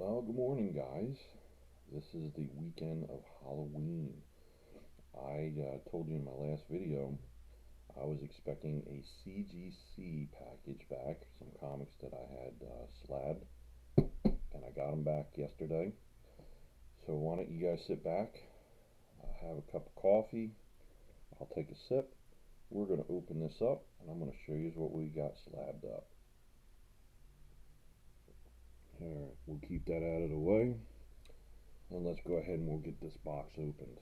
Good morning, guys. This is the weekend of Halloween. I told you in my last video I was expecting a CGC package back, some comics that I had slabbed, and I got them back yesterday. So why don't you guys sit back, have a cup of coffee, I'll take a sip, we're going to open this up, and I'm going to show you what we got slabbed up. Alright, we'll keep that out of the way, and let's go ahead and we'll get this box opened.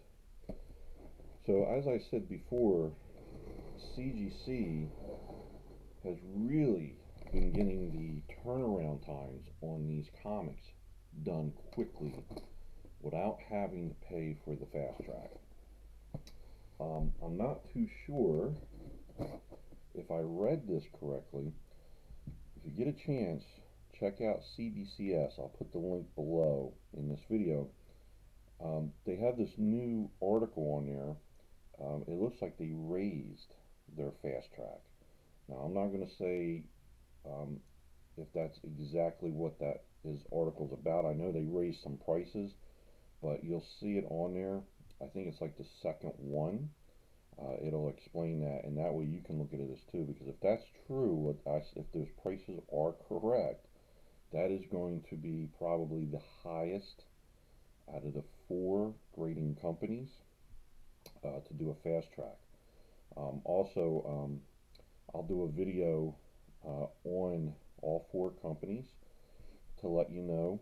So as I said before, CGC has really been getting the turnaround times on these comics done quickly without having to pay for the fast track. I'm not too sure if I read this correctly. If you get a chance, check out CBCS. I'll put the link below in this video. They have this new article on there. It looks like they raised their fast track. Now, I'm not going to say if that's exactly what that article's about. I know they raised some prices, but you'll see it on there. I think it's like the second one. It'll explain that, and that way you can look at it as too. Because if that's true, if those prices are correct, that is going to be probably the highest out of the 4 grading companies to do a fast track. Also, I'll do a video on all 4 companies to let you know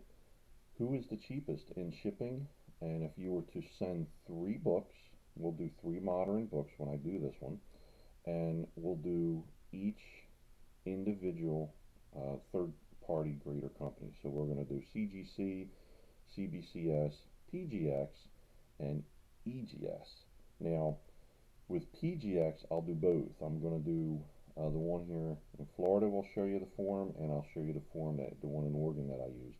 who is the cheapest in shipping. And if you were to send 3 books, we'll do 3 modern books when I do this one, and we'll do each individual third-party grader company. So we're going to do CGC, CBCS, PGX, and EGS. Now, with PGX, I'll do both. I'm going to do the one here in Florida. We'll show you the form, and I'll show you the form the one in Oregon that I use.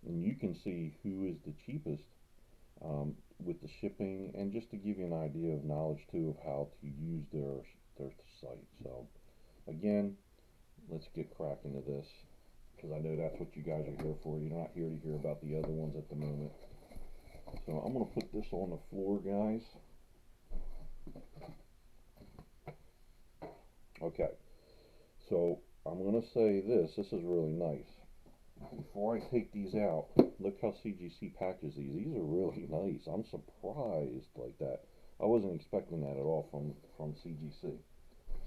And you can see who is the cheapest with the shipping, and just to give you an idea of knowledge too of how to use their site. So again, let's get cracking to this, because I know that's what you guys are here for. You're not here to hear about the other ones at the moment. So I'm going to put this on the floor, guys. Okay, so I'm going to say this is really nice. Before I take these out, look how CGC packages these. These are really nice. I'm surprised like that. I wasn't expecting that at all from CGC.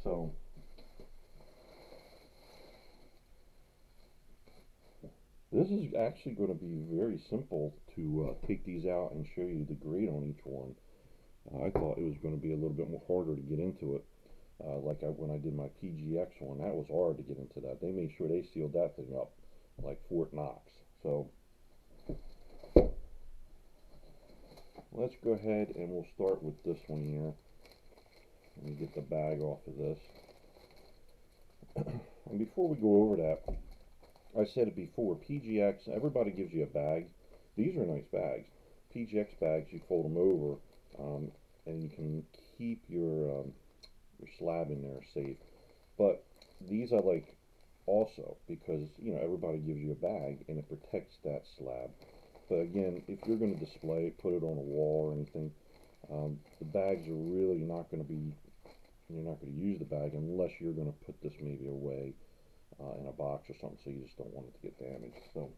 So this is actually going to be very simple to take these out and show you the grade on each one. I thought it was going to be a little bit more harder to get into it. When I did my PGX one, that was hard to get into that. They made sure they sealed that thing up like Fort Knox. So let's go ahead and we'll start with this one here. Let me get the bag off of this. And before we go over that, I said it before, PGX, everybody gives you a bag. These are nice bags. PGX bags, you fold them over, and you can keep your slab in there safe. But these I like also because, you know, everybody gives you a bag and it protects that slab. But again, if you're going to display it, put it on a wall or anything, the bags are really not going to be, you're not going to use the bag unless you're going to put this maybe away in a box or something, so you just don't want it to get damaged. So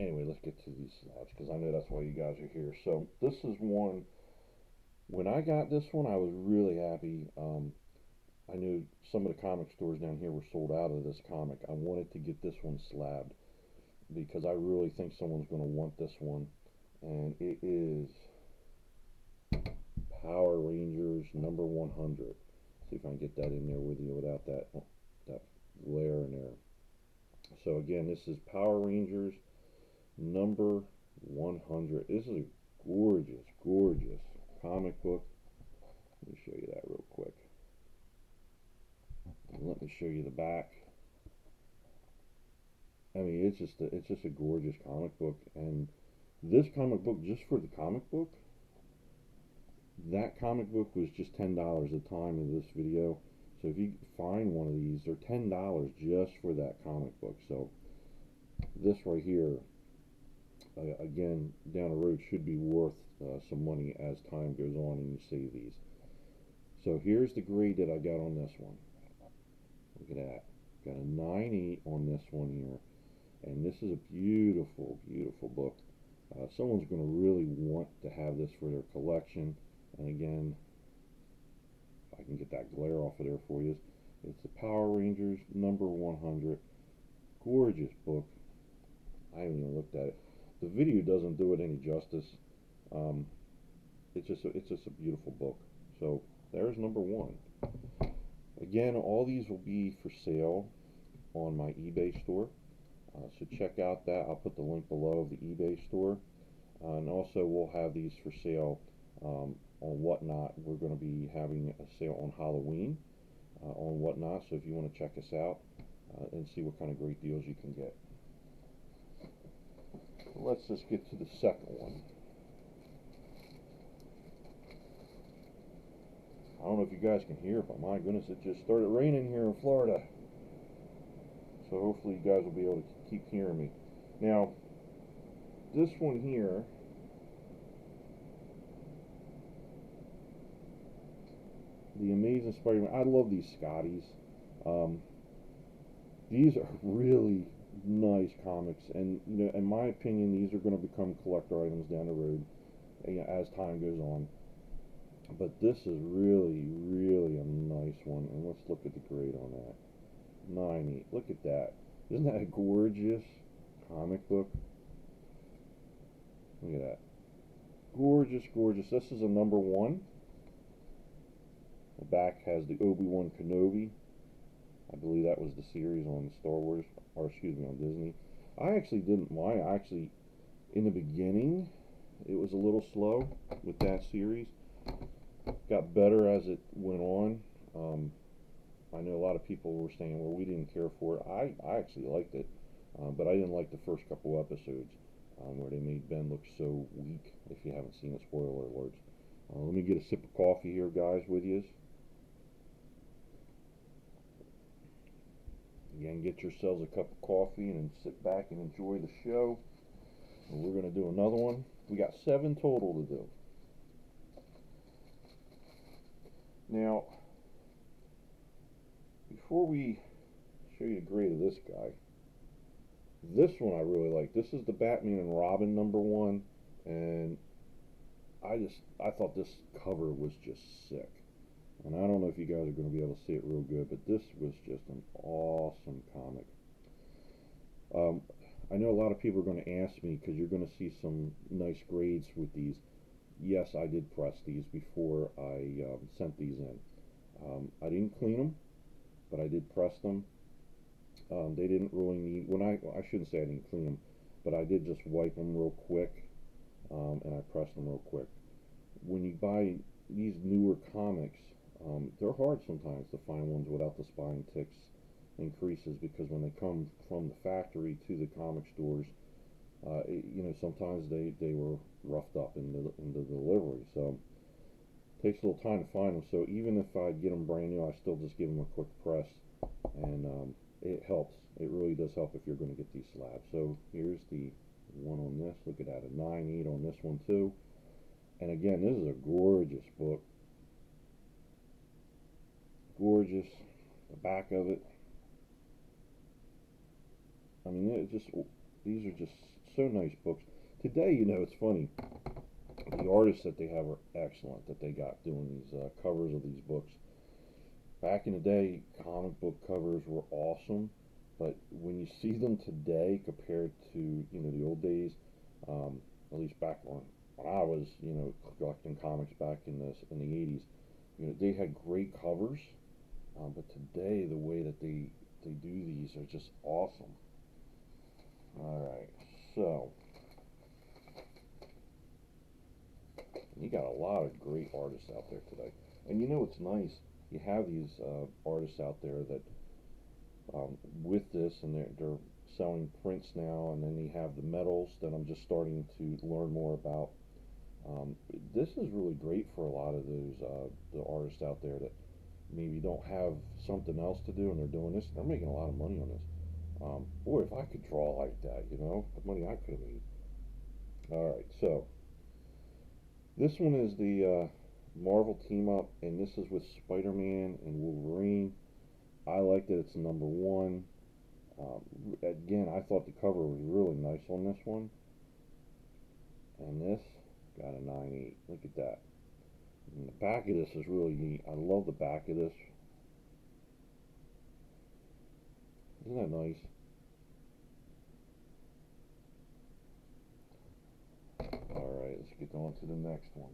anyway, let's get to these slabs, because I know that's why you guys are here. So this is one, when I got this one, I was really happy. I knew some of the comic stores down here were sold out of this comic. I wanted to get this one slabbed because I really think someone's going to want this one. And it is Power Rangers number 100. See if I can get that in there with you without that glare in there. So again, this is Power Rangers number 100. This is a gorgeous, gorgeous comic book. Let me show you that real quick. And let me show you the back. I mean, it's just a gorgeous comic book. And this comic book, just for the comic book, that comic book was just $10 at the time of this video. So if you find one of these, they're $10 just for that comic book. So this right here, again, down the road should be worth some money as time goes on and you save these. So here's the grade that I got on this one. Look at that. Got a 9.8 on this one here. And this is a beautiful, beautiful book. Someone's going to really want to have this for their collection. And again, if I can get that glare off of there for you, it's the Power Rangers number 100. Gorgeous book. I haven't even looked at it. The video doesn't do it any justice. It's just a beautiful book. So there's number 1. Again, all these will be for sale on my eBay store. So check out that. I'll put the link below of the eBay store. And also we'll have these for sale on Whatnot. We're going to be having a sale on Halloween on Whatnot. So if you want to check us out and see what kind of great deals you can get. Let's just get to the second one. I don't know if you guys can hear it, but my goodness, it just started raining here in Florida. So hopefully you guys will be able to keep hearing me. Now, this one here, The Amazing Spider-Man. I love these Scotties. These are really nice comics, and you know, in my opinion, these are going to become collector items down the road, you know, as time goes on. But this is really, really a nice one, and let's look at the grade on that. 9.8. Look at that. Isn't that a gorgeous comic book? Look at that. Gorgeous, gorgeous. This is a number 1. The back has the Obi-Wan Kenobi. I believe that was the series on Star Wars, or excuse me, on Disney. I actually didn't mind. In the beginning, it was a little slow with that series. Got better as it went on. I know a lot of people were saying, well, we didn't care for it. I actually liked it, but I didn't like the first couple episodes where they made Ben look so weak. If you haven't seen it, spoiler alerts. Let me get a sip of coffee here, guys, with you. Again, get yourselves a cup of coffee and sit back and enjoy the show. And we're going to do another one. We got 7 total to do. Now, before we show you the grade of this guy, this one I really like. This is the Batman and Robin number 1, and I thought this cover was just sick. And I don't know if you guys are going to be able to see it real good, but this was just an awesome comic. I know a lot of people are going to ask me, because you're going to see some nice grades with these. Yes, I did press these before I sent these in. I didn't clean them, but I did press them. They didn't really need, I shouldn't say I didn't clean them, but I did just wipe them real quick, and I pressed them real quick. When you buy these newer comics, they're hard sometimes to find ones without the spine ticks and creases, because when they come from the factory to the comic stores, you know, sometimes they were roughed up in the delivery, so it takes a little time to find them. So even if I get them brand new, I still just give them a quick press, and it helps. It really does help if you're going to get these slabs. So here's the one on this. Look at that, a 9.8 on this one too. And again, this is a gorgeous book. Gorgeous. The back of it. I mean, these are just so nice books. Today, you know, it's funny. The artists that they have are excellent, that they got doing these covers of these books. Back in the day, comic book covers were awesome, but when you see them today compared to, you know, the old days, at least back when I was, you know, collecting comics back in the 80s, you know, they had great covers, but today the way that they do these are just awesome. Alright, so you got a lot of great artists out there today. And you know what's nice? You have these artists out there that with this, and they're selling prints now, and then you have the metals that I'm just starting to learn more about. This is really great for a lot of those the artists out there that maybe don't have something else to do, and they're doing this. They're making a lot of money on this. Boy, if I could draw like that, you know, the money I could have made. All right, so this one is the Marvel team up, and this is with Spider-Man and Wolverine. I like that it's number one. Again, I thought the cover was really nice on this one, and this got a 9.8. Look at that. And the back of this is really neat. I love the back of this. Isn't that nice? All right, let's get on to the next one.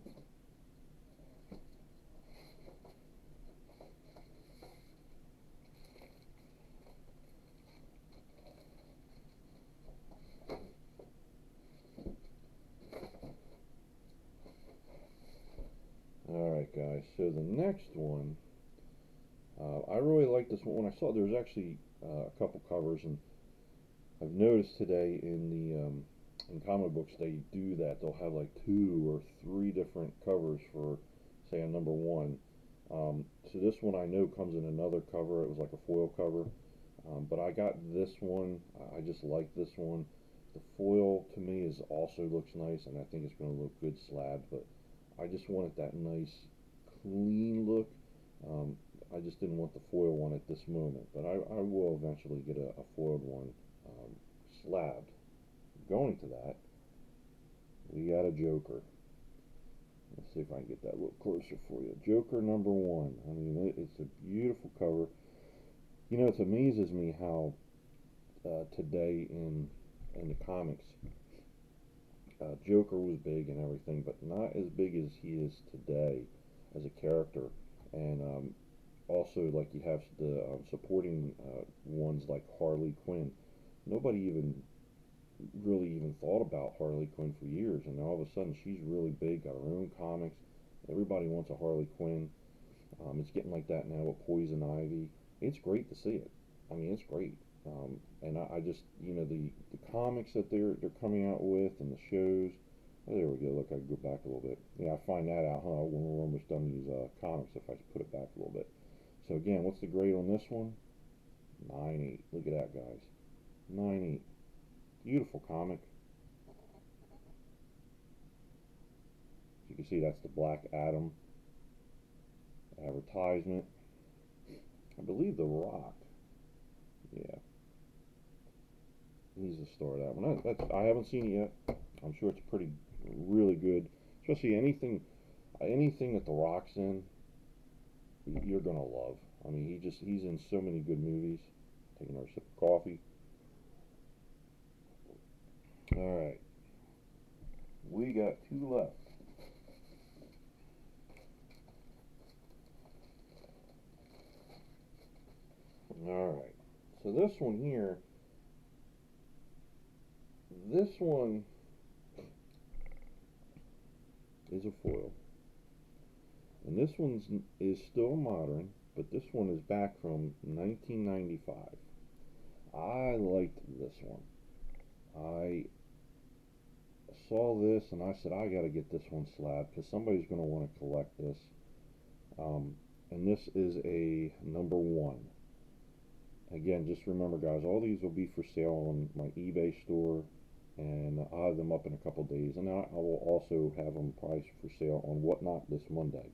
Alright guys, so the next one, I really like this one. When I saw there's actually a couple covers, and I've noticed today in comic books they do that. They'll have like 2 or 3 different covers for, say, a number one. So this one I know comes in another cover. It was like a foil cover, but I got this one. I just like this one. The foil to me is also looks nice, and I think it's going to look good slabbed, but I just wanted that nice clean look. Um, I just didn't want the foil one at this moment, but I will eventually get a foiled one slabbed. Going to that, we got a Joker. Let's see if I can get that a little closer for you. Joker number one. I mean, it's a beautiful cover. You know, it amazes me how today in the comics, Joker was big and everything, but not as big as he is today as a character. And also, like, you have the supporting ones like Harley Quinn. Nobody even really even thought about Harley Quinn for years, and all of a sudden she's really big, got her own comics. Everybody wants a Harley Quinn. It's getting like that now with Poison Ivy. It's great to see it. I mean, it's great. And I just, you know, the comics that they're coming out with and the shows. Oh, there we go. Look, I can go back a little bit. Yeah, I find that out, huh? When we're almost done these comics, if I put it back a little bit. So again, what's the grade on this one? 9.8. Look at that, guys. 9.8. Beautiful comic. As you can see, that's the Black Adam advertisement. I believe The Rock. Yeah, he's the star of that one. I haven't seen it yet. I'm sure it's pretty, really good. Especially anything that The Rock's in, you're gonna love. I mean, he's in so many good movies. Taking our sip of coffee. All right, we got 2 left. All right, so this one here, this one is a foil, and this one is still modern, but this one is back from 1995. I liked this one. I saw this and I said, I got to get this one slabbed because somebody's going to want to collect this. Um, and this is a number one. Again, just remember, guys, all these will be for sale on my eBay store, and I'll have them up in a couple days. And I will also have them priced for sale on Whatnot this Monday.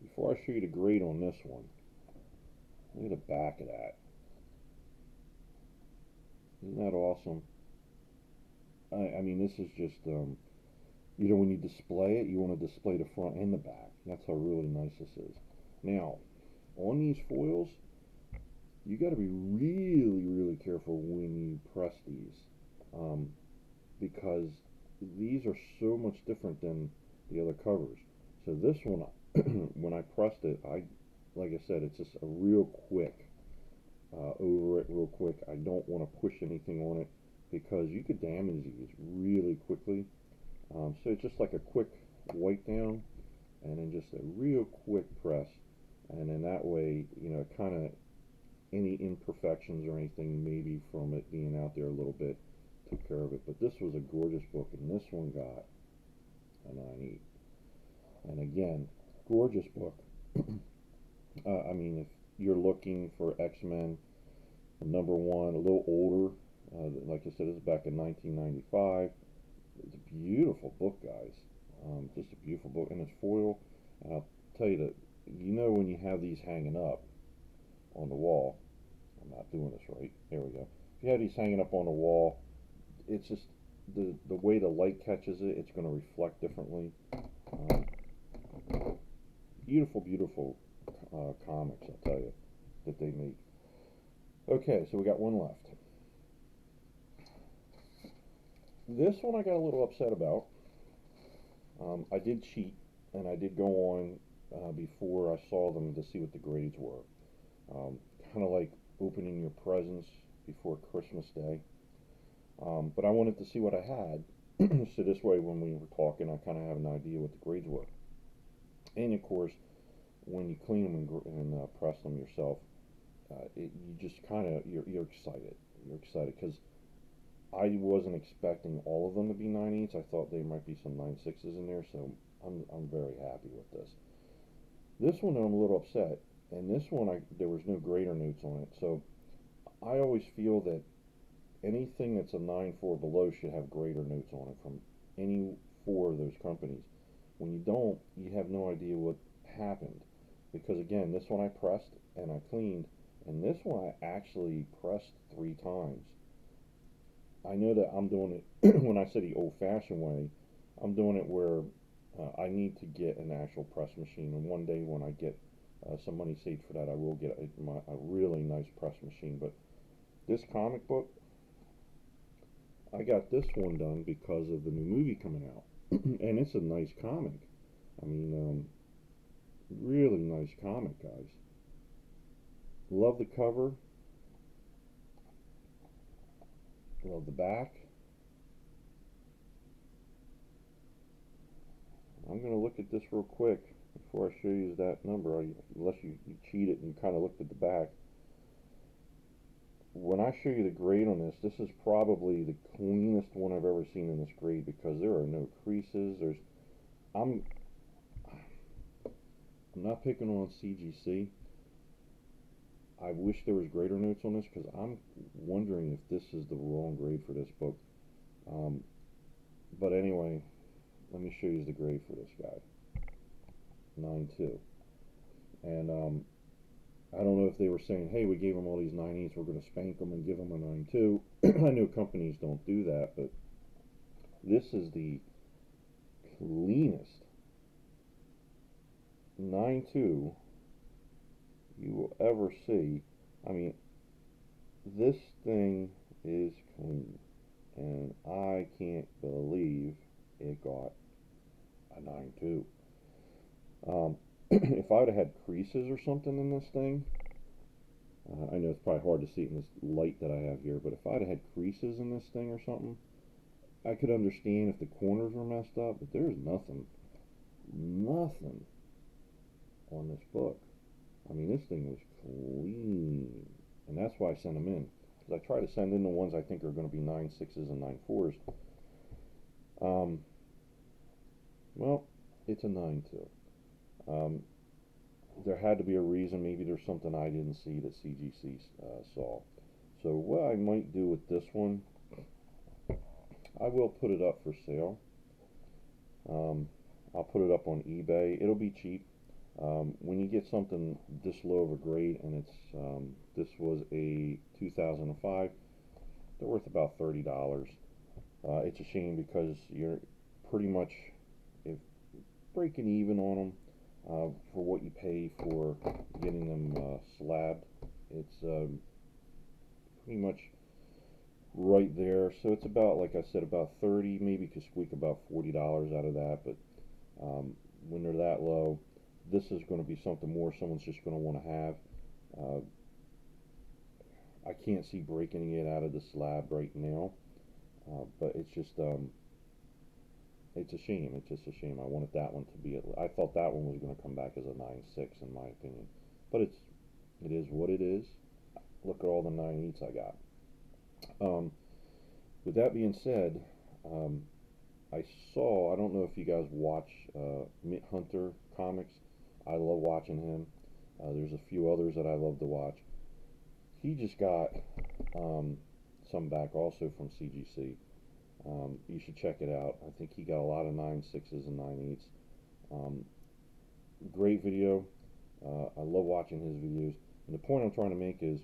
Before I show you the grade on this one, look at the back of that. Isn't that awesome? I mean, this is just, you know, when you display it, you want to display the front and the back. That's how really nice this is. Now, on these foils, you got to be really, really careful when you press these, um, because these are so much different than the other covers. So this one, when I pressed it, like I said, it's just a real quick, over it real quick. I don't want to push anything on it because you could damage these really quickly. So it's just like a quick wipe down, and then just a real quick press, and then that way, you know, kind of any imperfections or anything maybe from it being out there a little bit took care of it. But this was a gorgeous book, and this one got a 9.8. And again, gorgeous book. I mean, if you're looking for X-Men, #1, a little older. Like I said, this is back in 1995. It's a beautiful book, guys. Just a beautiful book, and it's foil. And I'll tell you that, when you have these hanging up on the wall. I'm not doing this right. There we go. If you have these hanging up on the wall, it's just the way the light catches it. It's going to reflect differently. Um, Beautiful, beautiful comics, I'll tell you, that they make. Okay, so we got one left. This one I got a little upset about. I did cheat, and I did go on before I saw them to see what the grades were. Kind of like opening your presents before Christmas Day. But I wanted to see what I had, so this way when we were talking, I kind of have an idea what the grades were. And of course, when you clean them and press them yourself, you just kind of you're excited. You're excited because I wasn't expecting all of them to be 9/8. I thought there might be some 9/6s in there, so I'm very happy with this. This one I'm a little upset, and this one there was no grader notes on it. So I always feel that anything that's a 9.4 below should have grader notes on it from any four of those companies. When you don't, you have no idea what happened, because again, this one I pressed and I cleaned, and this one I actually pressed 3 times. I know that I'm doing it when I say the old-fashioned way. I'm doing it where I need to get an actual press machine, and one day when I get some money saved for that, I will get a really nice press machine. But this comic book, I got this one done because of the new movie coming out, and it's a nice comic. I mean, really nice comic, guys. Love the cover. Love the back. I'm going to look at this real quick before I show you that number, unless you cheat it and kind of looked at the back. When I show you the grade on this, this is probably the cleanest one I've ever seen in this grade, because there are no creases. I'm not picking on CGC. I wish there was grader notes on this, because I'm wondering if this is the wrong grade for this book. But anyway, let me show you the grade for this guy. 9.2. And I don't know if they were saying, hey, we gave them all these 9.8s, we're going to spank them and give them a 9.2. I know companies don't do that, but this is the cleanest 9.2 you will ever see. I mean, this thing is clean, and I can't believe it got a 9.2. If I would have had creases or something in this thing, I know it's probably hard to see it in this light that I have here, but if I'd have had creases in this thing or something, I could understand if the corners were messed up, but there's nothing on this book. I mean, this thing was clean, and that's why I sent them in, because I try to send in the ones I think are going to be 9.6s and 9.4s. Well, it's a 9.2. There had to be a reason. Maybe there's something I didn't see that CGC saw. So what I might do with this one, I will put it up for sale. I'll put it up on eBay. It'll be cheap. When you get something this low of a grade, and this was a 2005, they're worth about $30. It's a shame, because you're pretty much breaking even on them for what you pay for getting them slabbed. It's pretty much right there. So it's about, like I said, about 30, maybe could squeak about $40 out of that. But when they're that low, this is going to be something more someone's just going to want to have. I can't see breaking it out of the slab right now, but it's just it's a shame. It's just a shame. I wanted that one to be. I thought that one was going to come back as a 9.6 in my opinion, but it is what it is. Look at all the 9.8s I got. With that being said, I don't know if you guys watch Mitt Hunter comics. I love watching him. There's a few others that I love to watch. he just got some back also from CGC. You should check it out. I think he got a lot of 9.6s and 9.8s. Great video. I love watching his videos. And the point I'm trying to make is,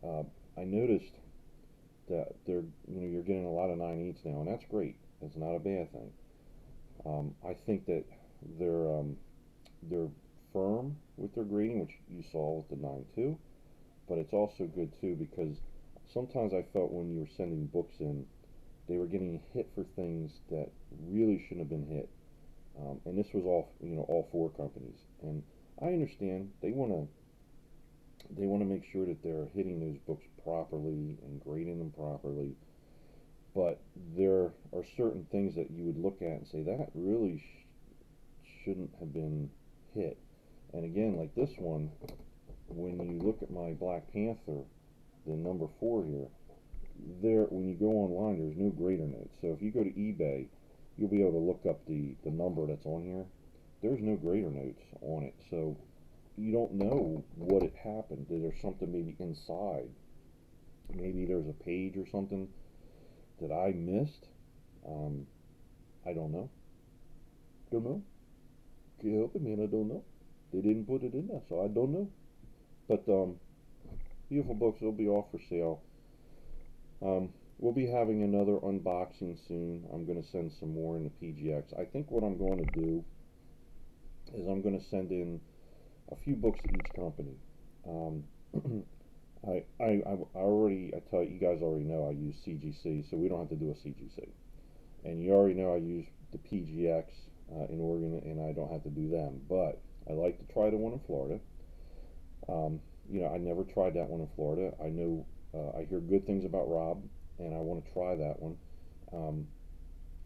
I noticed that you're getting a lot of 9.8s now, and that's great. That's not a bad thing. I think that they're firm with their grading, which you saw with the 9.2, but it's also good too because sometimes I felt when you were sending books in, they were getting hit for things that really shouldn't have been hit. And this was all four companies, and I understand they want to make sure that they're hitting those books properly and grading them properly, but there are certain things that you would look at and say that really shouldn't have been hit. And again, like this one, when you look at my Black Panther, the number 4 here, there when you go online, there's no grader notes. So if you go to eBay, you'll be able to look up the number that's on here. There's no grader notes on it, so you don't know what it happened. Is there something maybe inside? Maybe there's a page or something that I missed. I don't know. Don't know. Can't help it, man. I don't know. They didn't put it in there, so I don't know. But beautiful books will be off for sale. We'll be having another unboxing soon. I'm going to send some more into PGX. I think what I'm going to do is I'm going to send in a few books to each company. I tell you guys already know I use CGC, so we don't have to do a CGC. And you already know I use the PGX in Oregon, and I don't have to do them. But I like to try the one in Florida. I never tried that one in Florida. I know I hear good things about Rob, and I want to try that one.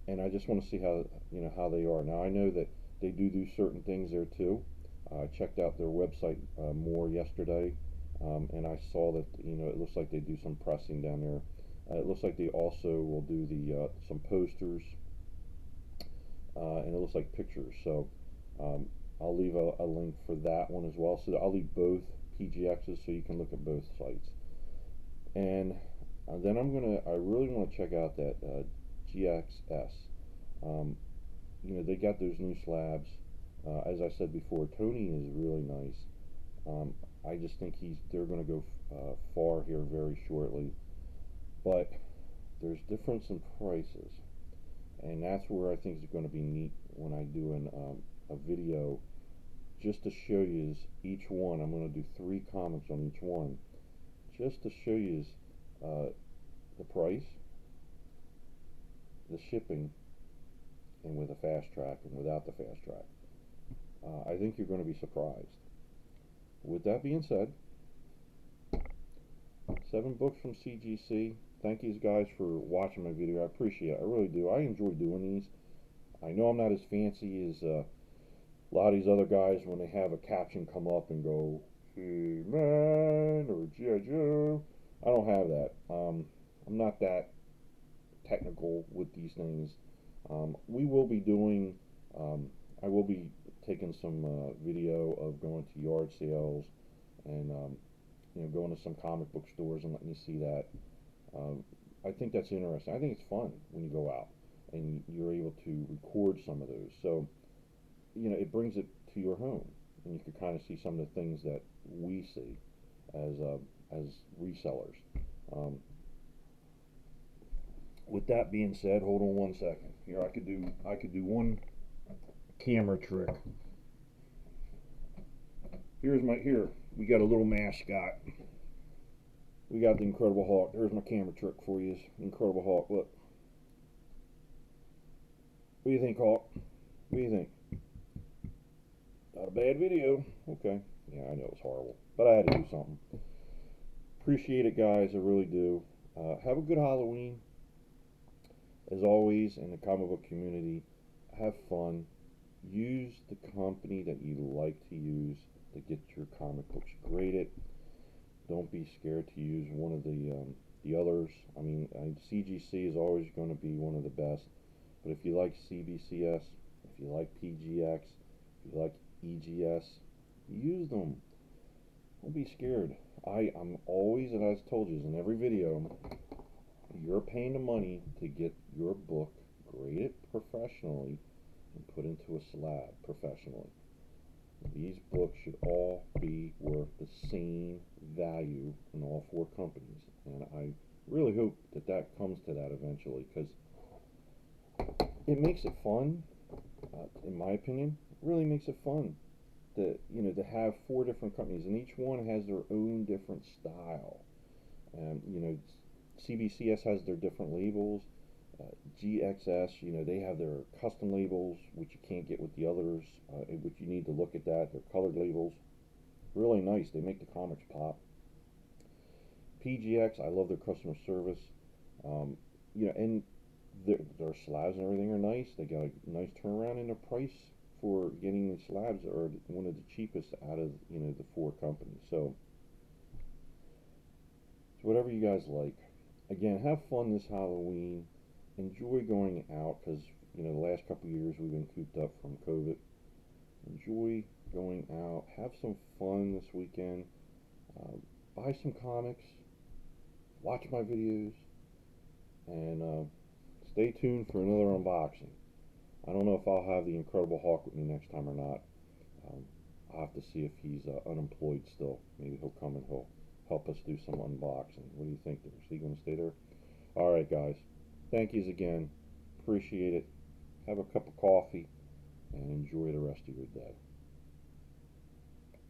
And I just want to see how they are. Now I know that they do certain things there too. I checked out their website more yesterday, and I saw that it looks like they do some pressing down there. It looks like they also will do some posters, and it looks like pictures. So I'll leave a link for that one as well. So I'll leave both PGXs so you can look at both sites. And then I really want to check out that GXS. They got those new slabs. As I said before, Tony is really nice. I just think they're going to go far here very shortly. But there's difference in prices, and that's where I think it's going to be neat when I do a video just to show you each one. I'm going to do 3 comics on each one just to show you the price, the shipping, and with a fast track and without the fast track. I think you're going to be surprised. With that being said, 7 books from CGC. Thank you guys for watching my video. I appreciate it. I really do. I enjoy doing these. I know I'm not as fancy as a lot of these other guys when they have a caption come up and go, He-Man or G.I. Joe. I don't have that. I'm not that technical with these things. We will be doing, I will be taking some video of going to yard sales and going to some comic book stores and letting you see that. I think that's interesting. I think it's fun when you go out and you're able to record some of those. So, it brings it to your home, and you can kind of see some of the things that we see as resellers. With that being said, hold on one second. Here, I could do one camera trick. Here we got a little mascot. We got the Incredible Hulk. There's my camera trick for you. Incredible Hulk. Look. What do you think, Hulk? What do you think? Not a bad video. Okay. Yeah, I know it's horrible, but I had to do something. Appreciate it, guys. I really do. Have a good Halloween. As always, in the comic book community, have fun. Use the company that you like to use to get your comic books graded. Don't be scared to use one of the others. I mean, CGC is always going to be one of the best. But if you like CBCS, if you like PGX, if you like EGS, use them. Don't be scared. I'm always, and I've told you in every video, you're paying the money to get your book graded professionally and put into a slab professionally. These books should all be worth the same value in all four companies, and I really hope that that comes to that eventually, because it makes it fun. In my opinion, it really makes it fun to to have four different companies, and each one has their own different style. And CBCS has their different labels. GXS, they have their custom labels, which you can't get with the others, which you need to look at that. They're colored labels. Really nice. They make the comics pop. PGX, I love their customer service. And their slabs and everything are nice. They got a nice turnaround in their price for getting the slabs, are one of the cheapest out of the four companies. So it's whatever you guys like. Again, have fun this Halloween. Enjoy going out, because the last couple of years we've been cooped up from COVID. Enjoy going out. Have some fun this weekend. Buy some comics. Watch my videos. And stay tuned for another unboxing. I don't know if I'll have the Incredible Hulk with me next time or not. Um, I'll have to see if he's unemployed still. Maybe he'll come and he'll help us do some unboxing. What do you think there? Is he going to stay there? Alright, guys. Thank yous again. Appreciate it. Have a cup of coffee and enjoy the rest of your day.